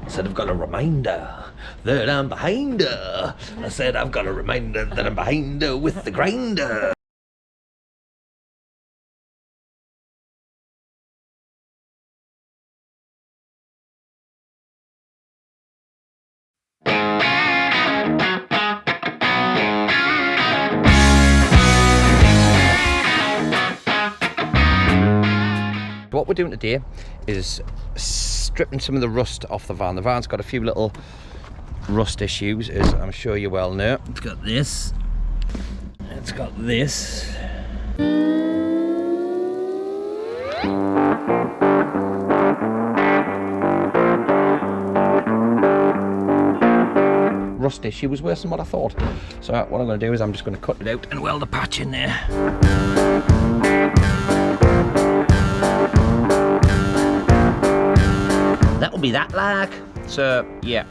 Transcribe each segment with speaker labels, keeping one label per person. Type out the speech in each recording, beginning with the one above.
Speaker 1: Said I've got a reminder that I'm behind her. I said I've got a reminder that I'm behind her with the grinder. What we're doing today is stripping some of the rust off the van. The van's got a few little rust issues, as I'm sure you well know. It's got this. It's got this. Rust issue was worse than what I thought. So what I'm going to do is I'm just going to cut it out and weld a patch in there. That'll be that like. So yeah,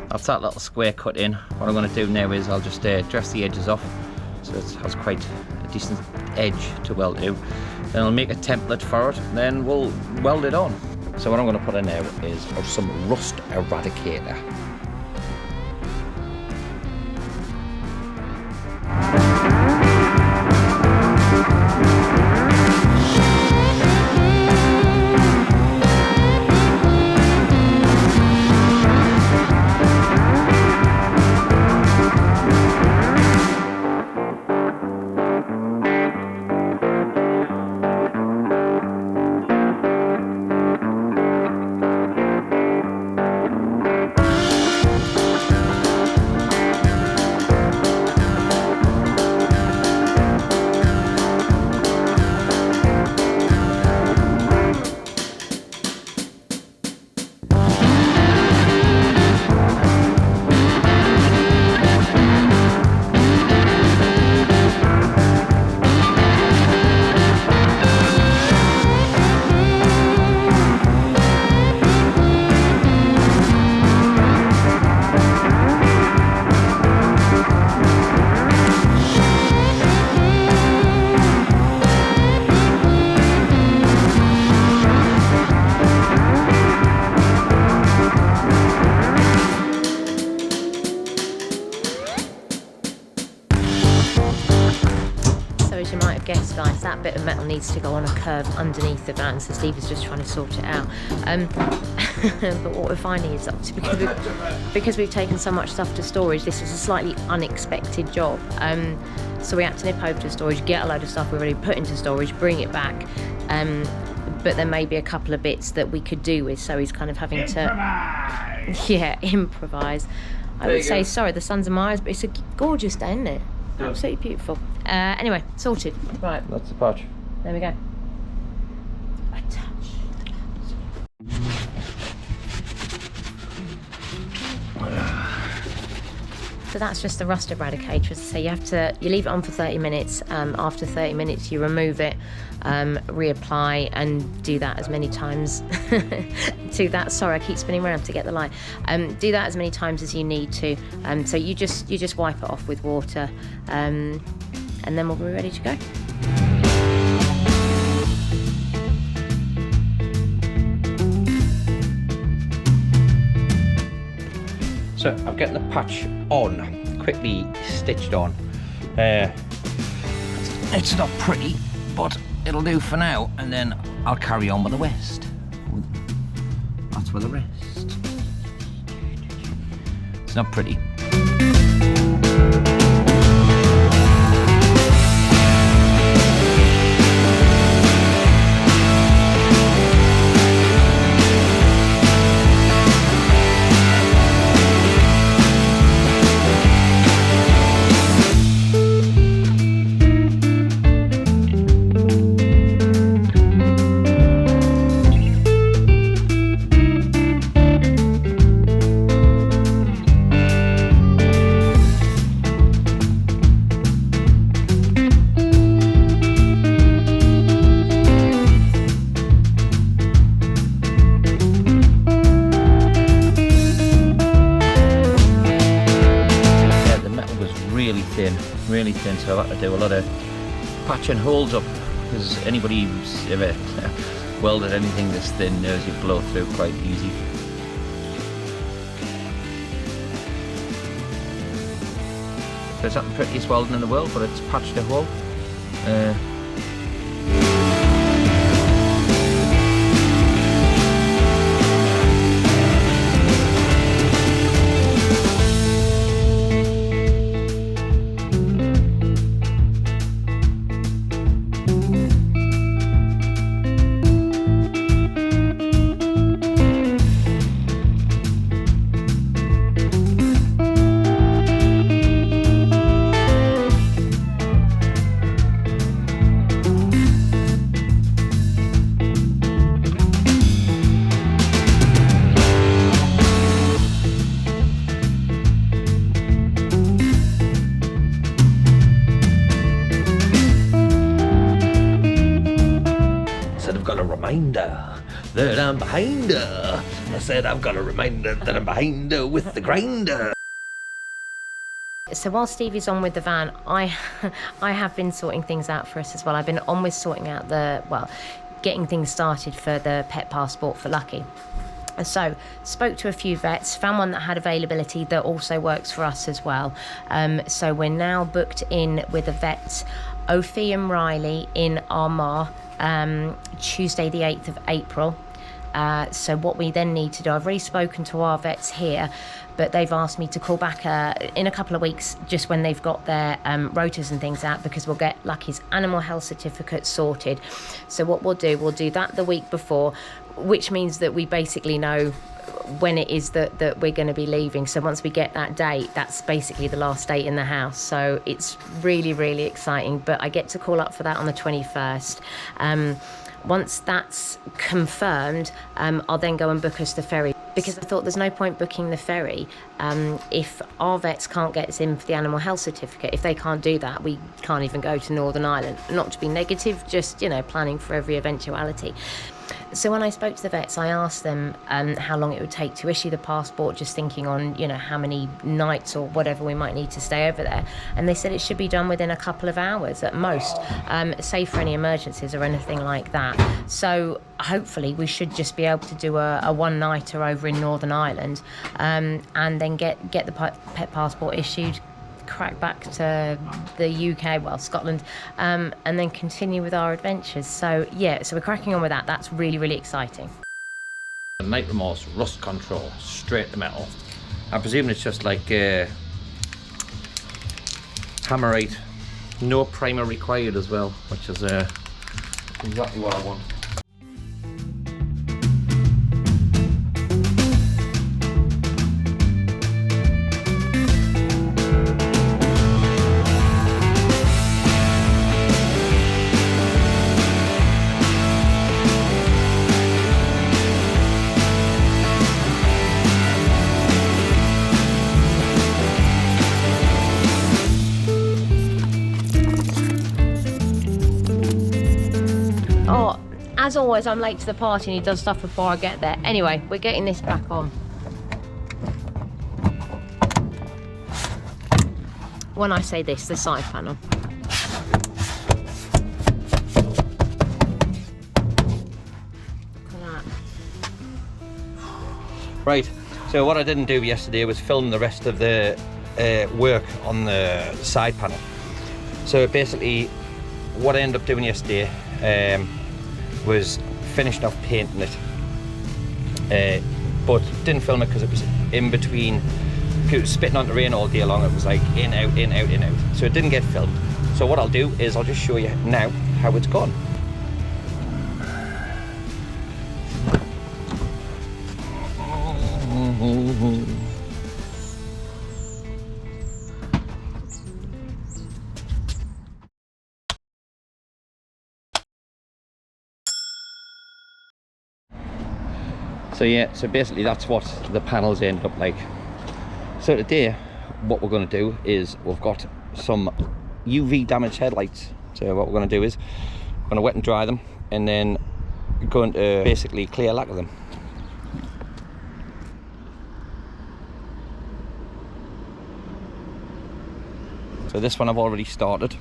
Speaker 1: that's that little square cut in. What I'm going to do now is I'll just dress the edges off so it has quite a decent edge to weld to. Then I'll make a template for it, then we'll weld it on. So what I'm going to put in now is some rust eradicator.
Speaker 2: Guess guys, that bit of metal needs to go on a curb underneath the van, so Steve is just trying to sort it out. But what we're finding is because we've taken so much stuff to storage, this was a slightly unexpected job. So we had to nip over to storage, get a load of stuff we've already put into storage, bring it back, but there may be a couple of bits that we could do with, so he's kind of having to improvise. I would say, sorry, the sun's in my eyes, but it's a gorgeous day, isn't it? Yeah. Absolutely beautiful. Anyway, sorted. Right.
Speaker 1: That's the patch.
Speaker 2: There we go. A touch. So that's just the rust eradicator. So you leave it on for 30 minutes. After 30 minutes, you remove it, reapply, and do that as many times. Sorry, I keep spinning around to get the light. Do that as many times as you need to. So you just wipe it off with water, and then we'll be ready to go.
Speaker 1: So I'm getting the patch on, quickly stitched on. It's not pretty, but it'll do for now, and then I'll carry on with the rest. That's with the rest. It's not pretty. really thin, so I've had to do a lot of patching holes up, because anybody who's ever welded anything this thin knows you blow through quite easy. So it's not the prettiest welding in the world, but it's patched a hole. That I'm behind her. I said I've got a reminder that I'm behind her with the grinder.
Speaker 2: So while Stevie's on with the van, I have been sorting things out for us as well. I've been on with sorting out getting things started for the pet passport for Lucky. So spoke to a few vets, found one that had availability that also works for us as well. So we're now booked in with a vet, Ophi and Riley in Armagh, Tuesday the 8th of April. So what we then need to do, I've already spoken to our vets here, but they've asked me to call back in a couple of weeks, just when they've got their rotors and things out, because we'll get Lucky's animal health certificate sorted. So what we'll do that the week before, which means that we basically know when it is that we're going to be leaving. So once we get that date, that's basically the last date in the house. So it's really, really exciting. But I get to call up for that on the 21st. Once that's confirmed, I'll then go and book us the ferry, because I thought there's no point booking the ferry if our vets can't get us in for the animal health certificate. If they can't do that, we can't even go to Northern Ireland. Not to be negative, just, planning for every eventuality. So when I spoke to the vets, I asked them how long it would take to issue the passport, just thinking on, how many nights or whatever we might need to stay over there. And they said it should be done within a couple of hours at most, save for any emergencies or anything like that. So hopefully we should just be able to do a one-nighter over in Northern Ireland, and then get the pet passport issued, crack back to the UK, well, Scotland, and then continue with our adventures. So yeah, so we're cracking on with that. That's really, really exciting.
Speaker 1: Night remorse, rust control, straight to metal. I presume it's just like hammerite, no primer required as well, which is exactly what I want.
Speaker 2: As always, I'm late to the party and he does stuff before I get there. Anyway, we're getting this back on. When I say this, the side panel. Look at that.
Speaker 1: Right, so what I didn't do yesterday was film the rest of the work on the side panel. So basically, what I ended up doing yesterday was finished off painting it, but didn't film it because it was in between. It was spitting on the rain all day long. It was like in, out, in, out, in, out. So it didn't get filmed. So what I'll do is I'll just show you now how it's gone. So yeah, so basically that's what the panels ended up like. So today, what we're going to do is we've got some UV damaged headlights. So what we're going to do is we're going to wet and dry them, and then going to basically clear lacquer them. So this one I've already started.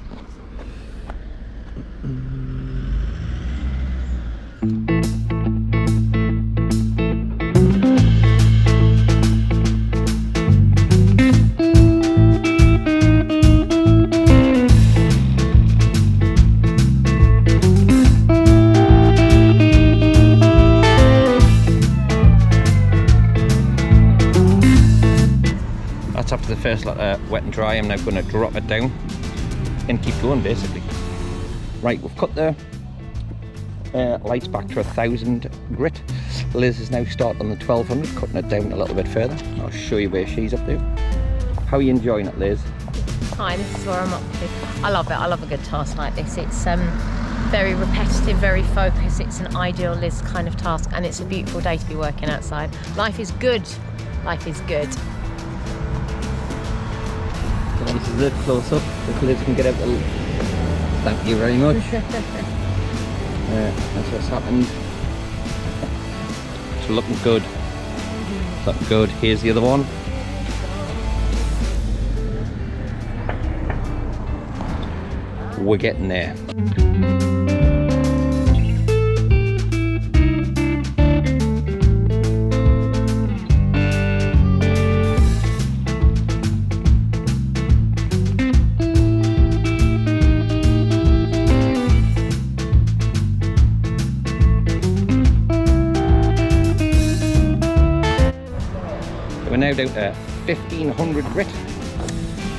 Speaker 1: After the first lot of wet and dry, I'm now going to drop it down and keep going basically. Right, we've cut the lights back to 1000 grit. Liz is now starting on the 1200, cutting it down a little bit further. I'll show you where she's up to. How are you enjoying it, Liz?
Speaker 2: Hi, this is where I'm up to. I love it. I love a good task like this. It's very repetitive, very focused. It's an ideal Liz kind of task, and it's a beautiful day to be working outside. Life is good. Life is good.
Speaker 1: This is a close up, if Liz can get out the... Thank you very much. That's what's happened. It's looking good. It's looking good. Here's the other one. We're getting there. We're now down to 1500 grit,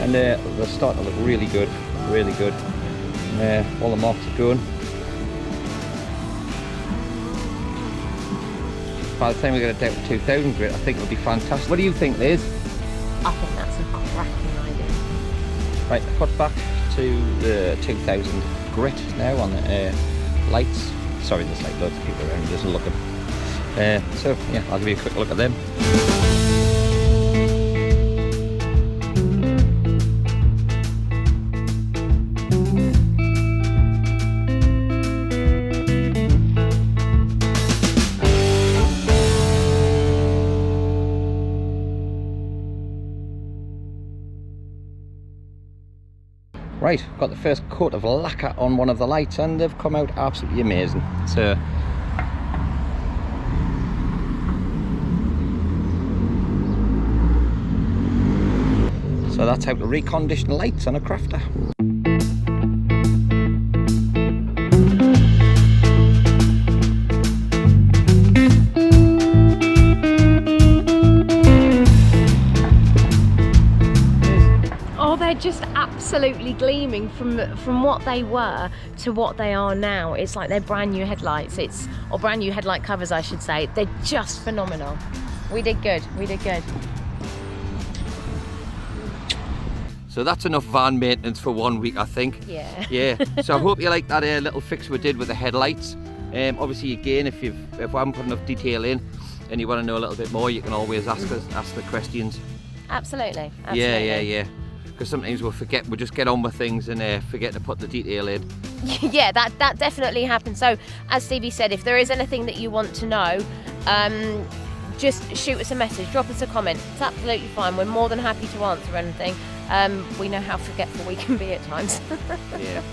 Speaker 1: and they're starting to look really good, really good. All the marks are going. By the time we get it down to 2000 grit, I think it'll be fantastic. What do you think, Liz?
Speaker 2: I think that's a cracking idea.
Speaker 1: Right, cut back to the 2000 grit now on the lights. Sorry, there's like loads of people around just looking. So yeah, I'll give you a quick look at them. Right, got the first coat of lacquer on one of the lights and they've come out absolutely amazing. So that's how to recondition lights on a crafter.
Speaker 2: Just absolutely gleaming from what they were to what they are now. It's like they're brand new headlights, or brand new headlight covers I should say. They're just phenomenal. We did good, we did good.
Speaker 1: So that's enough van maintenance for 1 week, I think.
Speaker 2: Yeah.
Speaker 1: Yeah. So I hope you like that little fix we did with the headlights. Obviously again, if we haven't put enough detail in and you want to know a little bit more, you can always ask the questions.
Speaker 2: Absolutely.
Speaker 1: Yeah. Because sometimes we'll just get on with things and forget to put the detail in.
Speaker 2: Yeah, that definitely happens. So as Stevie said, if there is anything that you want to know, just shoot us a message, drop us a comment. It's absolutely fine. We're more than happy to answer anything. We know how forgetful we can be at times.
Speaker 1: Yeah.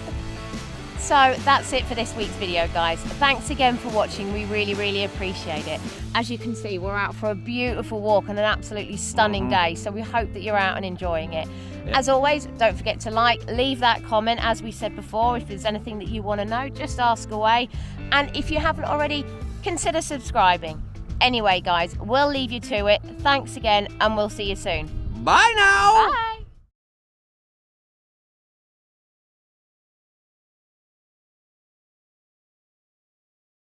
Speaker 2: So that's it for this week's video, guys. Thanks again for watching. We really, really appreciate it. As you can see, we're out for a beautiful walk and an absolutely stunning day. So we hope that you're out and enjoying it. Yeah. As always, don't forget to leave that comment. As we said before, if there's anything that you want to know, just ask away. And if you haven't already, consider subscribing. Anyway, guys, we'll leave you to it. Thanks again, and we'll see you soon.
Speaker 1: Bye now.
Speaker 2: Bye.